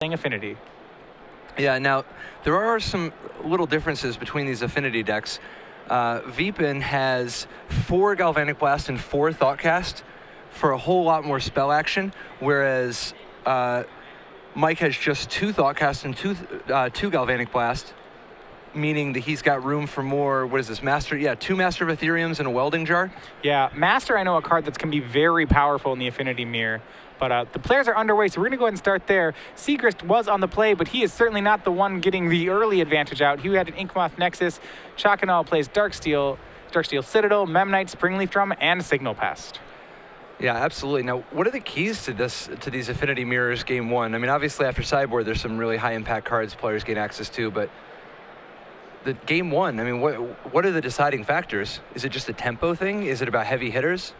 Affinity. Yeah, now, there are some little differences between these Affinity decks. Vipin has 4 Galvanic Blast and 4 Thoughtcast for a whole lot more spell action, whereas Mike has just 2 Thoughtcast and 2 Galvanic Blast, meaning that he's got room for more, what is this, Master? Yeah, 2 Master of Ethereums and a Welding Jar. Yeah, Master, I know a card that can be very powerful in the Affinity Mirror. But the players are underway, so we're going to go ahead and start there. Sigrist was on the play, but he is certainly not the one getting the early advantage out. He had an Inkmoth Nexus. Chackonal plays Darksteel Citadel, Memnite, Springleaf Drum, and Signal Pest. Yeah, absolutely. Now, what are the keys to these Affinity Mirrors game 1? I mean, obviously after Sideboard, there's some really high-impact cards players gain access to, but the game 1, I mean, what are the deciding factors? Is it just a tempo thing? Is it about heavy hitters?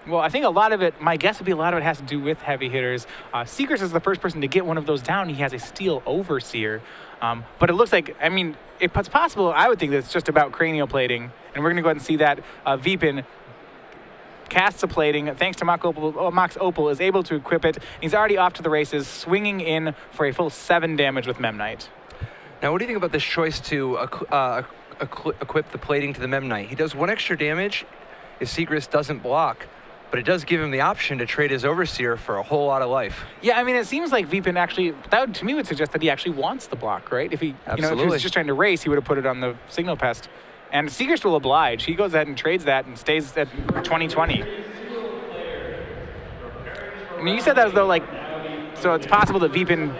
Well, I think a lot of it, my guess would be a lot of it has to do with heavy hitters. Sigrist is the first person to get one of those down. He has a Steel Overseer. But it looks like, I mean, if it's possible, I would think that it's just about cranial plating. And we're going to go ahead and see that Vipin casts a plating. Thanks to Mox Opal is able to equip it. He's already off to the races, swinging in for a full 7 damage with Memnite. Now, what do you think about this choice to equip the plating to the Memnite? He does 1 extra damage if Sigrist doesn't block, but it does give him the option to trade his Overseer for a whole lot of life. Yeah, I mean, it seems like Vipin actually, that to me would suggest that he actually wants the block, right? If he, if he was just trying to race, he would have put it on the Signal Pest. And Sigrist will oblige. He goes ahead and trades that and stays at 2020. I mean, you said that as though, like, so it's possible that Vipin,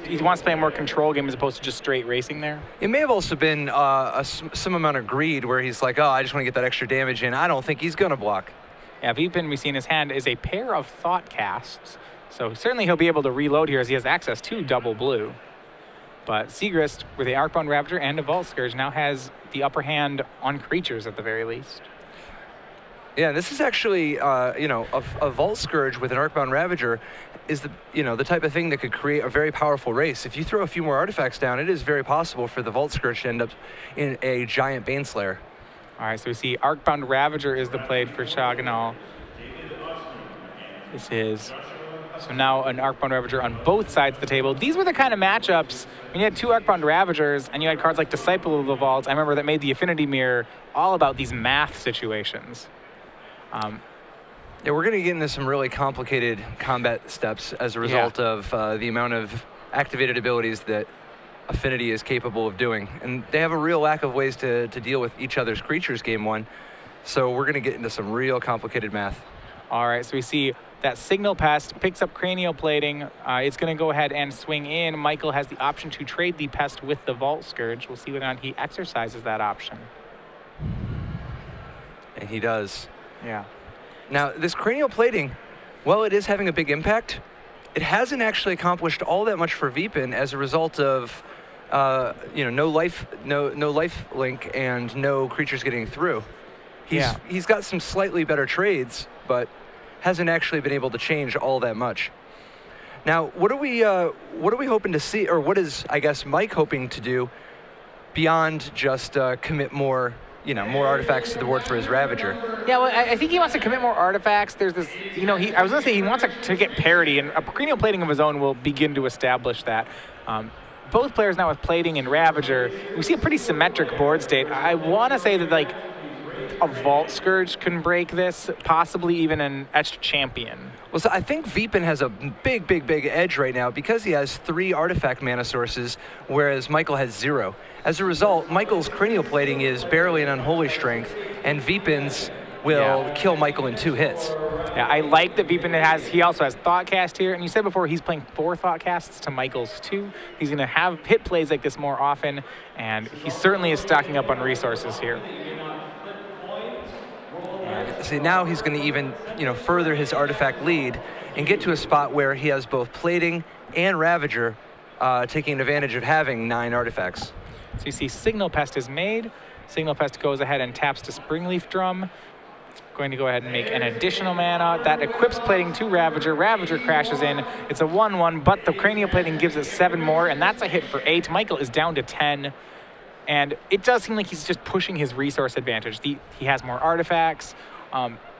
he wants to play a more control game as opposed to just straight racing there? It may have also been some amount of greed where he's like, oh, I just want to get that extra damage in. I don't think he's going to block. Yeah, Vipin, we see in his hand, is a pair of Thoughtcasts. So certainly he'll be able to reload here as he has access to double blue. But Sigrist, with a Arcbound Ravager and a Vault Scourge, now has the upper hand on creatures at the very least. Yeah, this is actually, a Vault Scourge with an Arcbound Ravager is the type of thing that could create a very powerful race. If you throw a few more artifacts down, it is very possible for the Vault Scourge to end up in a giant Baneslayer. All right, so we see Arcbound Ravager is the play for Chackonal. This is, so now an Arcbound Ravager on both sides of the table. These were the kind of matchups when you had 2 Arcbound Ravagers and you had cards like Disciple of the Vault. I remember that made the Affinity Mirror all about these math situations. Yeah, we're going to get into some really complicated combat steps as a result of the amount of activated abilities that Affinity is capable of doing. And they have a real lack of ways to deal with each other's creatures game 1. So we're going to get into some real complicated math. All right, so we see that Signal Pest picks up Cranial Plating. It's going to go ahead and swing in. Michael has the option to trade the Pest with the Vault Scourge. We'll see whether or not he exercises that option. And he does. Yeah. Now, this Cranial Plating, while it is having a big impact, it hasn't actually accomplished all that much for Vipin as a result of no life link and no creatures getting through. He's got some slightly better trades, but hasn't actually been able to change all that much. Now, what are we hoping to see, or what is, I guess, Mike hoping to do beyond just commit more artifacts to the board for his Ravager? Yeah, well, I think he wants to commit more artifacts. There's this, I was going to say he wants to get parity, and a Cranial Plating of his own will begin to establish that. Both players now with Plating and Ravager, we see a pretty symmetric board state. I want to say that, like, a Vault Scourge can break this, possibly even an Etched Champion. Well, so I think Vipin has a big edge right now because he has 3 artifact mana sources, whereas Michael has 0. As a result, Michael's Cranial Plating is barely an unholy strength, and Vipin's will kill Michael in 2 hits. Yeah, I like that Vipin he also has Thoughtcast here, and you said before he's playing 4 Thoughtcasts to Michael's 2. He's going to have hit plays like this more often, and he certainly is stocking up on resources here. See, now he's going to even, further his artifact lead and get to a spot where he has both Plating and Ravager taking advantage of having 9 artifacts. So you see Signal Pest is made. Signal Pest goes ahead and taps to Springleaf Drum. Going to go ahead and make an additional mana. That equips Plating to Ravager. Ravager crashes in. It's a 1/1, but the Cranial Plating gives it 7 more, and that's a hit for 8. Michael is down to 10. And it does seem like he's just pushing his resource advantage. He has more artifacts.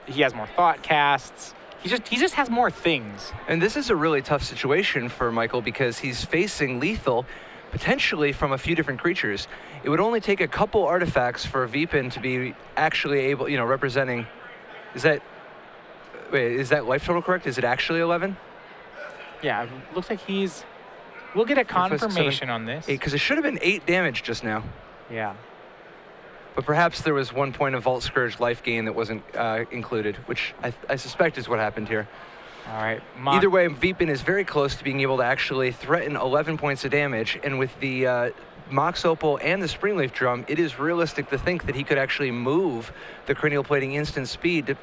He has more Thoughtcasts. he just has more things. And this is a really tough situation for Michael because he's facing lethal potentially from a few different creatures. It would only take a couple artifacts for Vipin to be actually able, representing. Is that life total correct? Is it actually 11? Yeah, it looks like we'll get a confirmation on this. Because it should have been 8 damage just now. Yeah. But perhaps there was 1 point of Vault Scourge life gain that wasn't included, which I suspect is what happened here. All right. Either way, Vipin is very close to being able to actually threaten 11 points of damage, and with the Mox Opal and the Springleaf Drum, it is realistic to think that he could actually move the Cranial Plating instant speed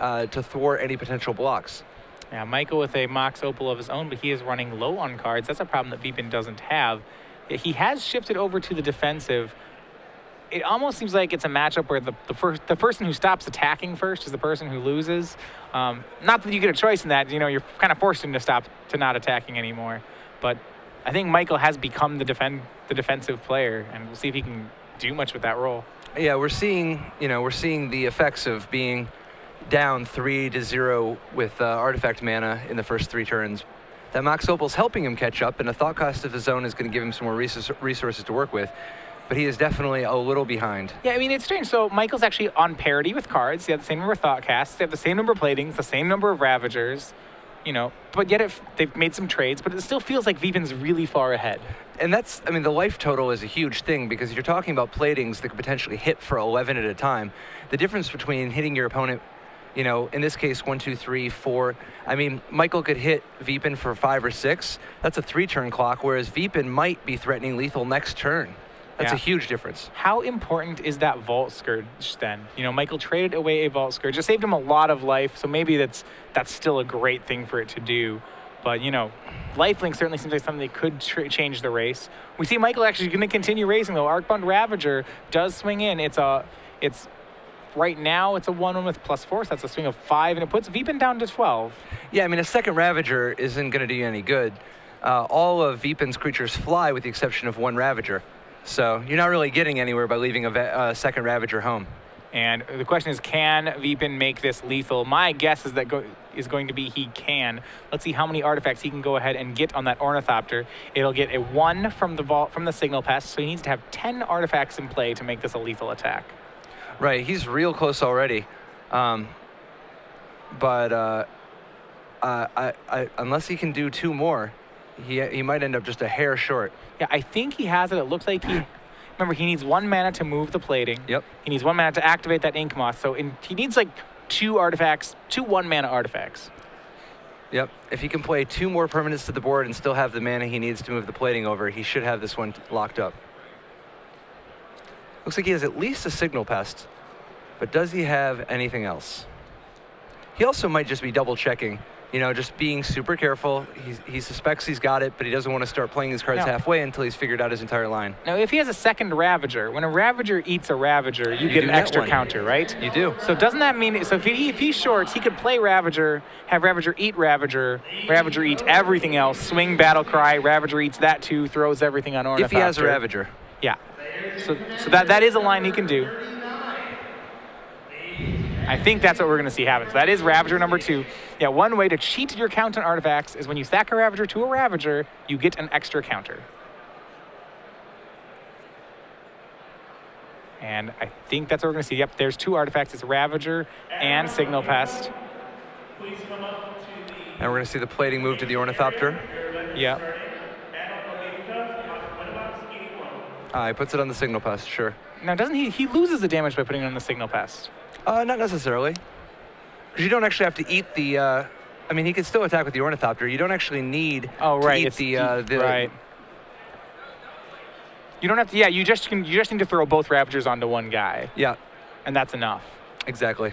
to thwart any potential blocks. Yeah, Michael with a Mox Opal of his own, but he is running low on cards. That's a problem that Vipin doesn't have. He has shifted over to the defensive. It almost seems like it's a matchup where the person who stops attacking first is the person who loses. Not that you get a choice in that. You're kind of forced him to stop to not attacking anymore. But I think Michael has become the defensive player, and we'll see if he can do much with that role. Yeah, we're seeing the effects of being down 3-0 with artifact mana in the first 3 turns. That Mox Opal's helping him catch up, and a thought cost of his own is going to give him some more resources to work with. But he is definitely a little behind. Yeah, I mean, it's strange. So Michael's actually on parity with cards. They have the same number of thought casts. They have the same number of platings, the same number of Ravagers. But yet they've made some trades, but it still feels like Vipin's really far ahead. And the life total is a huge thing because you're talking about platings that could potentially hit for 11 at a time. The difference between hitting your opponent, in this case, 1, 2, 3, 4. I mean, Michael could hit Vipin for 5 or 6. That's a 3-turn clock, whereas Vipin might be threatening lethal next turn. That's a huge difference. How important is that Vault Scourge then? Michael traded away a Vault Scourge. It saved him a lot of life, so maybe that's still a great thing for it to do. But, lifelink certainly seems like something that could change the race. We see Michael actually going to continue racing, though. Arcbound Ravager does swing in. Right now, it's a 1-1 with +4, so that's a swing of 5, and it puts Vipin down to 12. Yeah, I mean, a second Ravager isn't going to do you any good. All of Vipin's creatures fly with the exception of 1 Ravager. So you're not really getting anywhere by leaving a second Ravager home. And the question is, can Vipin make this lethal? My guess is that is going to be he can. Let's see how many artifacts he can go ahead and get on that Ornithopter. It'll get a 1 from the Signal Pest, so he needs to have 10 artifacts in play to make this a lethal attack. Right, he's real close already. But unless he can do 2 more, he might end up just a hair short. Yeah, I think he has it. It looks like remember, he needs 1 mana to move the plating. Yep. He needs 1 mana to activate that Ink Moth. So he needs like 2 artifacts, 2 1-mana artifacts. Yep. If he can play 2 more permanents to the board and still have the mana he needs to move the plating over, he should have this one locked up. Looks like he has at least a Signal Pest, but does he have anything else? He also might just be double checking, just being super careful. He suspects he's got it, but he doesn't want to start playing his cards halfway until he's figured out his entire line. Now, if he has a second Ravager, when a Ravager eats a Ravager, you get an extra counter, right? You do. So doesn't that mean, so if he's short, he could play Ravager, have Ravager eat Ravager, Ravager eats everything else, swing Battle Cry, Ravager eats that too, throws everything on Ornithopter. If he has a Ravager. Yeah. So that is a line he can do. I think that's what we're going to see happen. So that is Ravager number 2. Yeah, one way to cheat your count on artifacts is when you stack a Ravager to a Ravager, you get an extra counter. And I think that's what we're going to see. Yep, there's 2 artifacts. It's Ravager and Signal Pest. And we're going to see the plating move to the Ornithopter. Yep. He puts it on the Signal Pest, sure. Now, doesn't he loses the damage by putting it on the Signal Pest? Not necessarily. Because you don't actually have to eat the, I mean, he can still attack with the Ornithopter. You don't actually need to eat the right. You don't have to, you just need to throw both Ravagers onto one guy. Yeah. And that's enough. Exactly.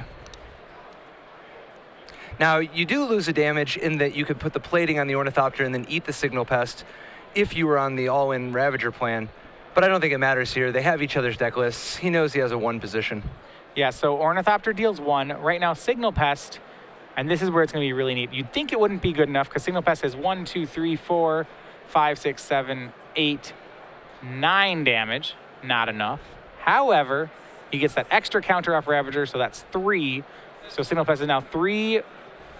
Now, you do lose a damage in that you could put the plating on the Ornithopter and then eat the Signal Pest if you were on the all-in Ravager plan. But I don't think it matters here. They have each other's deck lists. He knows he has a 1 position. Yeah, so Ornithopter deals 1. Right now, Signal Pest, and this is where it's going to be really neat. You'd think it wouldn't be good enough because Signal Pest has 1, 2, 3, 4, 5, 6, 7, 8, 9 damage. Not enough. However, he gets that extra counter off Ravager, so that's 3. So Signal Pest is now 3,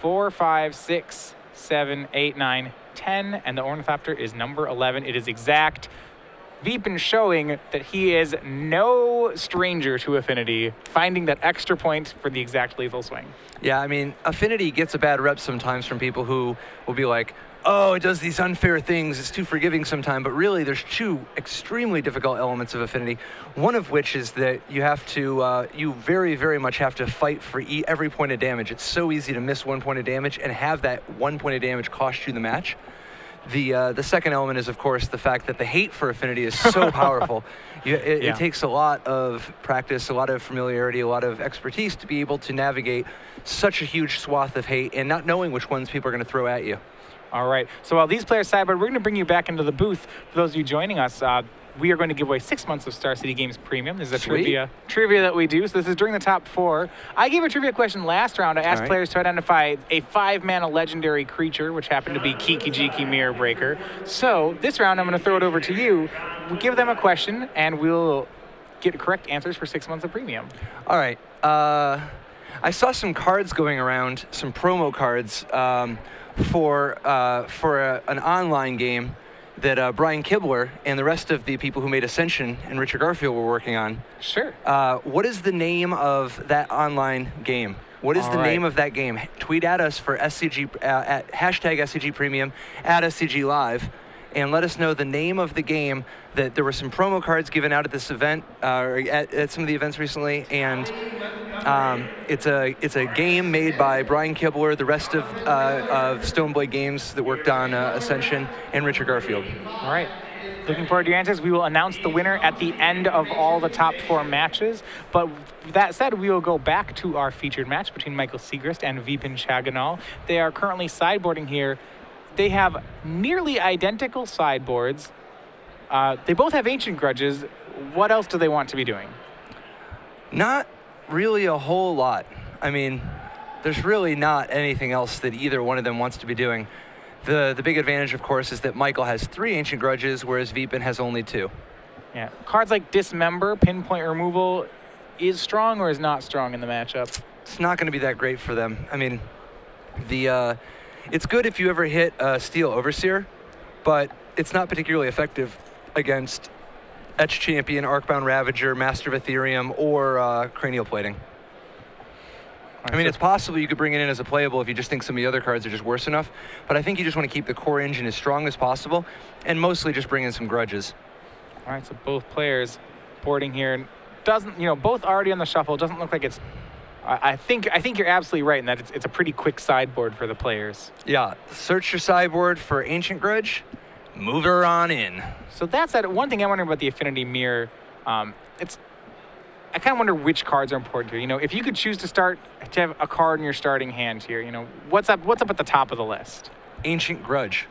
4, 5, 6, 7, 8, 9, 10, and the Ornithopter is number 11. It is exact. Vipin showing that he is no stranger to Affinity, finding that extra point for the exact lethal swing. Yeah, I mean, Affinity gets a bad rep sometimes from people who will be like, oh, it does these unfair things, it's too forgiving sometimes, but really there's two extremely difficult elements of Affinity, one of which is that you have to, you very, very much have to fight for every point of damage. It's so easy to miss 1 point of damage and have that 1 point of damage cost you the match. The second element is, of course, the fact that the hate for Affinity is so powerful. It takes a lot of practice, a lot of familiarity, a lot of expertise to be able to navigate such a huge swath of hate and not knowing which ones people are going to throw at you. All right. So while these players sideboard, we're going to bring you back into the booth. For those of you joining us, we are going to give away 6 months of Star City Games Premium. This is a trivia that we do. So this is during the top 4. I gave a trivia question last round. I asked players to identify a 5-mana legendary creature, which happened to be Kiki Jiki Mirror Breaker. So this round, I'm going to throw it over to you. We'll give them a question, and we'll get correct answers for 6 months of premium. All right. I saw some cards going around, some promo cards for an online game that Brian Kibler and the rest of the people who made Ascension and Richard Garfield were working on. Sure. What is the name of that online game? What is the name of that game? Tweet at us for SCG, at hashtag SCG Premium, at SCG Live, and let us know the name of the game. That there were some promo cards given out at this event, or at some of the events recently, and it's a game made by Brian Kibler, the rest of Stoneblade Games that worked on Ascension, and Richard Garfield. All right. Looking forward to your answers. We will announce the winner at the end of all the top 4 matches. But that said, we will go back to our featured match between Michael Sigrist and Vipin Chackonal. They are currently sideboarding here. They have nearly identical sideboards. They both have Ancient Grudges. What else do they want to be doing? Not really a whole lot. I mean, there's really not anything else that either one of them wants to be doing. The big advantage, of course, is that Michael has 3 Ancient Grudges, whereas Vipin has only 2. Yeah. Cards like Dismember, Pinpoint Removal, is strong or is not strong in the matchup? It's not going to be that great for them. I mean, it's good if you ever hit Steel Overseer, but it's not particularly effective against Etch Champion, Arcbound Ravager, Master of Ethereum, or Cranial Plating. I mean, it's possible you could bring it in as a playable if you just think some of the other cards are just worse enough, but I think you just want to keep the core engine as strong as possible and mostly just bring in some grudges. All right, so both players boarding here. Doesn't, both already on the shuffle. Doesn't look like it's, I think you're absolutely right in that it's a pretty quick sideboard for the players. Yeah, search your sideboard for Ancient Grudge, move her on in. So that's that. One thing I wonder about the Affinity Mirror, I kind of wonder which cards are important here. If you could choose to have a card in your starting hand here, what's up at the top of the list? Ancient Grudge.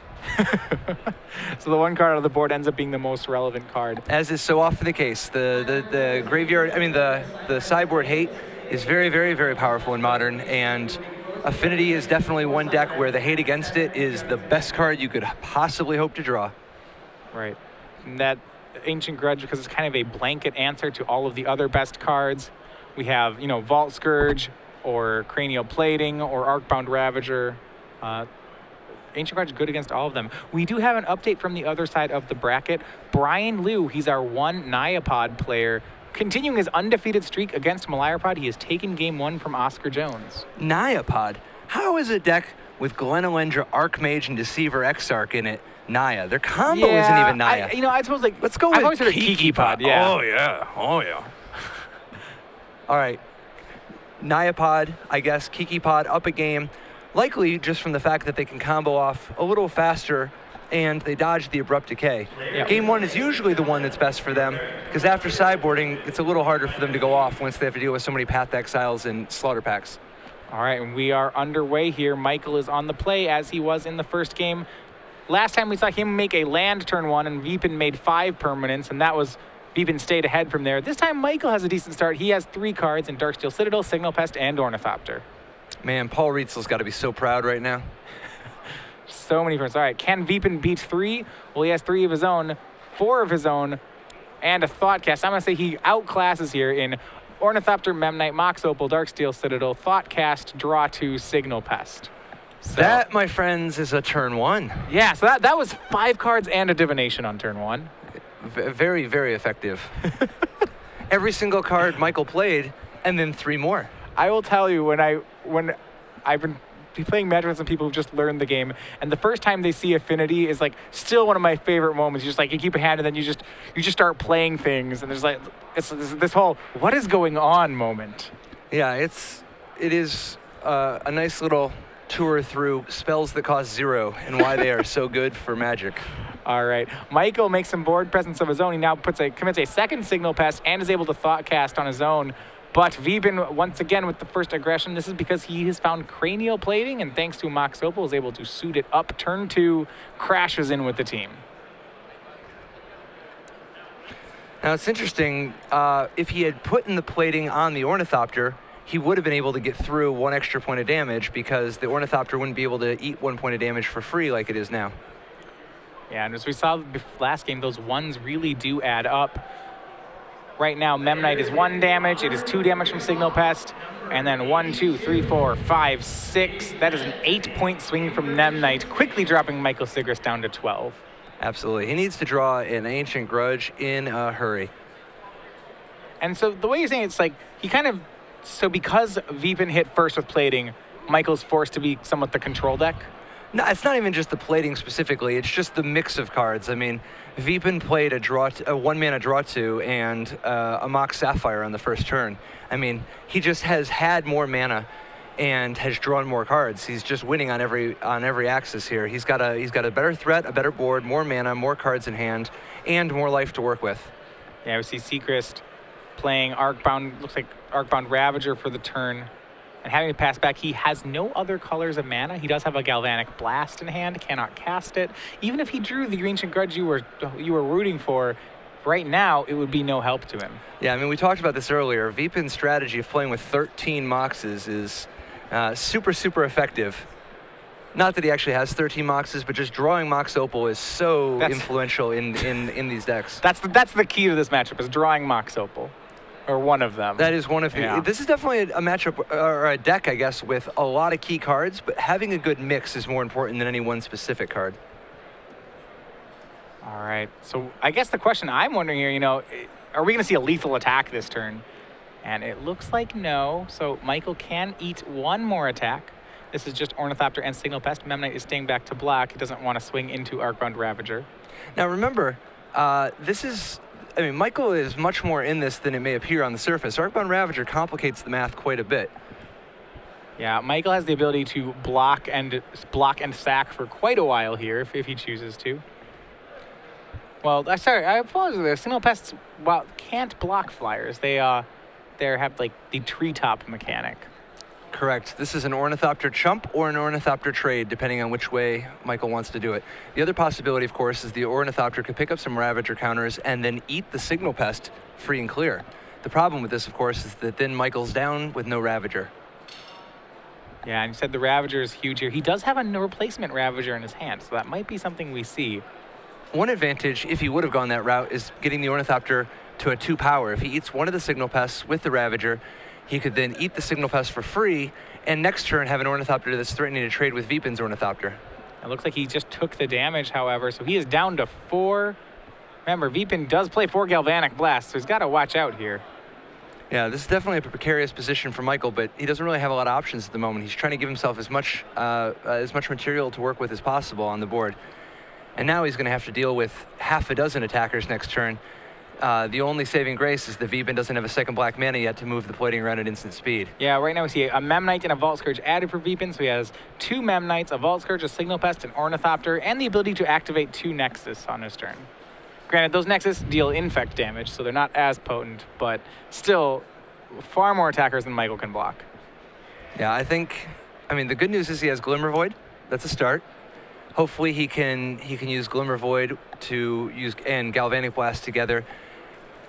So the one card on the board ends up being the most relevant card. As is so often the case, the graveyard, the sideboard hate is very, very, very powerful in Modern, and Affinity is definitely one deck where the hate against it is the best card you could possibly hope to draw. Right. And that Ancient Grudge, because it's kind of a blanket answer to all of the other best cards. We have, Vault Scourge, or Cranial Plating, or Arcbound Ravager. Ancient Grudge good against all of them. We do have an update from the other side of the bracket. Brian Liu, he's our one Niapod player, continuing his undefeated streak against Malayarpod. He has taken game 1 from Oscar Jones. Niapod? How is a deck with Glenelendra, Archmage, and Deceiver Exarch in it Naya? Their combo isn't even Naya. I suppose let's go with Kikipod. Yeah. Oh yeah. All right. Niapod, I guess. Kikipod up a game. Likely just from the fact that they can combo off a little faster and they dodge the Abrupt Decay. Yep. Game 1 is usually the one that's best for them because after sideboarding, it's a little harder for them to go off once they have to deal with so many Path Exiles and Slaughter Packs. All right, and we are underway here. Michael is on the play as he was in the first game. Last time we saw him make a land turn 1 and Vipin made 5 permanents, and that was Vipin stayed ahead from there. This time Michael has a decent start. He has 3 cards in Darksteel Citadel, Signal Pest, and Ornithopter. Man, Paul Rietzel's got to be so proud right now. So many friends. All right, can Vipin beat 3? Well, he has 3 of his own, 4 of his own, and a Thoughtcast. I'm going to say he outclasses here in Ornithopter, Memnite, Mox Opal, Darksteel Citadel, Thoughtcast, Draw 2, Signal Pest. So, that, my friends, is a turn 1. yeah, so that was 5 cards and a divination on turn 1. Very, very effective. Every single card Michael played, and then 3 more. I will tell you, when I've been playing Magic with some people who've just learned the game, and the first time they see Affinity is like still one of my favorite moments. You just like, you keep a hand, and then you just start playing things, and there's like it's this whole what is going on moment. Yeah, it is a nice little tour through spells that cost 0 and why they are so good for Magic. All right, Michael makes some board presence of his own. He now commits a second Signal Pest and is able to Thought Cast on his own. But Vipin, once again, with the first aggression, this is because he has found Cranial Plating, and thanks to Mox Opal, is able to suit it up. Turn 2, crashes in with the team. Now, it's interesting. If he had put in the plating on the Ornithopter, he would have been able to get through 1 extra point of damage because the Ornithopter wouldn't be able to eat 1 point of damage for free like it is now. Yeah, and as we saw last game, those 1s really do add up. Right now, Memnite is 1 damage. It is 2 damage from Signal Pest. And then 1, 2, 3, 4, 5, 6. That is an 8-point swing from Memnite, quickly dropping Michael Sigrist down to 12. Absolutely. He needs to draw an Ancient Grudge in a hurry. And so the way you're saying it's like, so because Vipin hit first with plating, Michael's forced to be somewhat the control deck? No, it's not even just the plating specifically. It's just the mix of cards. I mean, Vipin played a 1-mana draw 2 and a Mox Sapphire on the first turn. I mean, he just has had more mana and has drawn more cards. He's just winning on every axis here. He's got a better threat, a better board, more mana, more cards in hand, and more life to work with. Yeah, we see Sigrist playing Arcbound, looks like Arcbound Ravager for the turn. And having to pass back, he has no other colors of mana. He does have a Galvanic Blast in hand, cannot cast it. Even if he drew the Ancient Grudge you were rooting for, right now it would be no help to him. Yeah, I mean, we talked about this earlier. Vipin's strategy of playing with 13 Moxes is super, super effective. Not that he actually has 13 Moxes, but just drawing Mox Opal is so influential in these decks. That's the key to this matchup, is drawing Mox Opal. Or one of them. That is one of the. Yeah. This is definitely a matchup, or a deck, I guess, with a lot of key cards, but having a good mix is more important than any one specific card. All right. So I guess the question I'm wondering here, are we going to see a lethal attack this turn? And it looks like no. So Michael can eat 1 more attack. This is just Ornithopter and Signal Pest. Memnite is staying back to black. He doesn't want to swing into Arcbound Ravager. Now remember, Michael is much more in this than it may appear on the surface. Arcbound Ravager complicates the math quite a bit. Yeah, Michael has the ability to block and sack for quite a while here if he chooses to. Well, sorry, I apologize. The Signal Pests, can't block flyers. They have like the treetop mechanic. Correct. This is an Ornithopter chump or an Ornithopter trade, depending on which way Michael wants to do it. The other possibility, of course, is the Ornithopter could pick up some Ravager counters and then eat the Signal Pest free and clear. The problem with this, of course, is that then Michael's down with no Ravager. Yeah, and you said the Ravager is huge here. He does have a replacement Ravager in his hand, so that might be something we see. One advantage, if he would have gone that route, is getting the Ornithopter to a 2 power. If he eats one of the Signal Pests with the Ravager, he could then eat the Signal Pest for free, and next turn have an Ornithopter that's threatening to trade with Vipin's Ornithopter. It looks like he just took the damage, however, so he is down to 4. Remember, Vipin does play 4 Galvanic Blasts, so he's got to watch out here. Yeah, this is definitely a precarious position for Michael, but he doesn't really have a lot of options at the moment. He's trying to give himself as much material to work with as possible on the board. And now he's going to have to deal with half a dozen attackers next turn. The only saving grace is that Vipin doesn't have a second black mana yet to move the plating around at instant speed. Yeah, right now we see a Memnite and a Vault Scourge added for Vipin, so he has 2 Memnites, a Vault Scourge, a Signal Pest, an Ornithopter, and the ability to activate 2 Nexus on his turn. Granted, those Nexus deal infect damage, so they're not as potent, but still far more attackers than Michael can block. Yeah, the good news is he has Glimmer Void. That's a start. Hopefully he can use Glimmer Void and Galvanic Blast together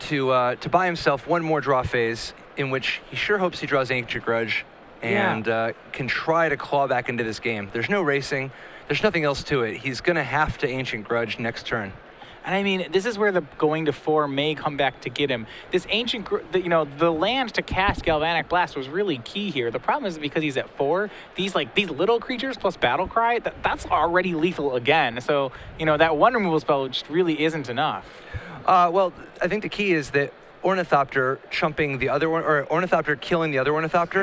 to buy himself 1 more draw phase in which he sure hopes he draws Ancient Grudge and can try to claw back into this game. There's no racing. There's nothing else to it. He's going to have to Ancient Grudge next turn. And I mean, this is where the going to 4 may come back to get him. This ancient, the land to cast Galvanic Blast was really key here. The problem is because he's at 4, these little creatures plus Battle Cry, that's already lethal again. So, that one removal spell just really isn't enough. Well, I think the key is that Ornithopter chumping the other one, or Ornithopter killing the other Ornithopter,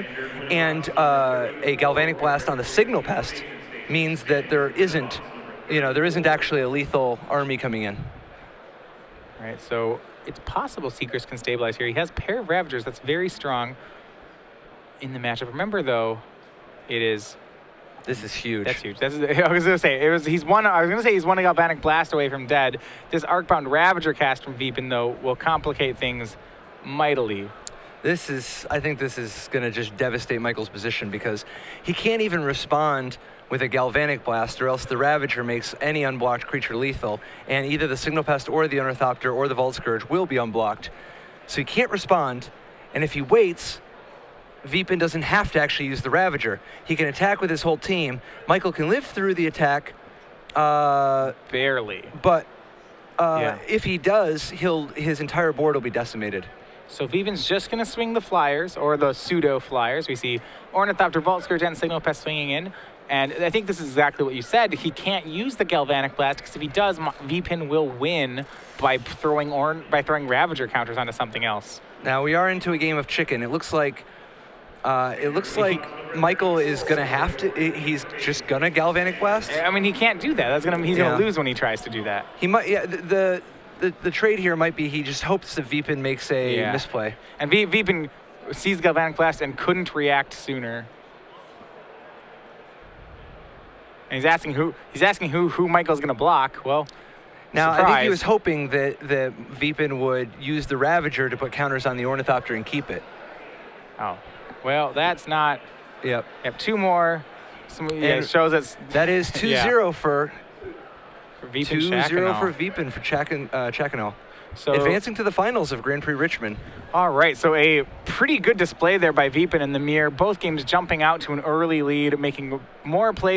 and a Galvanic Blast on the Signal Pest means that there isn't actually a lethal army coming in. All right, so it's possible Sigrist can stabilize here. He has Pair of Ravagers. That's very strong in the matchup. Remember, though, it is... This is huge. That's huge. I was gonna say he's one a Galvanic Blast away from dead. This Arcbound Ravager cast from Vipin, though, will complicate things mightily. I think this is gonna just devastate Michael's position because he can't even respond with a Galvanic Blast, or else the Ravager makes any unblocked creature lethal, and either the Signal Pest or the Ornithopter or the Vault Scourge will be unblocked. So he can't respond, and if he waits, Vipin doesn't have to actually use the Ravager. He can attack with his whole team. Michael can live through the attack. Barely. But if he does, his entire board will be decimated. So Vipin's just going to swing the Flyers, or the pseudo-Flyers. We see Ornithopter, Vault Scourge, and Signal Pest swinging in. And I think this is exactly what you said. He can't use the Galvanic Blast, because if he does, Vipin will win by throwing Ravager counters onto something else. Now we are into a game of chicken. It looks like Michael is going to have to. He's just going to Galvanic Blast. I mean, he can't do that. He's going to lose when he tries to do that. He might. Yeah. The trade here might be he just hopes that Vipin makes a misplay. And Vipin sees Galvanic Blast and couldn't react sooner. And he's asking who Michael's going to block. Well, now surprise. I think he was hoping that Vipin would use the Ravager to put counters on the Ornithopter and keep it. Oh, well, that's not. Yep. You have 2 more. It shows us. That is 2-0 for Vipin. 2-0 for Vipin for Chackonal. So advancing to the finals of Grand Prix Richmond. All right, so a pretty good display there by Vipin and the Mirror. Both games jumping out to an early lead, making more plays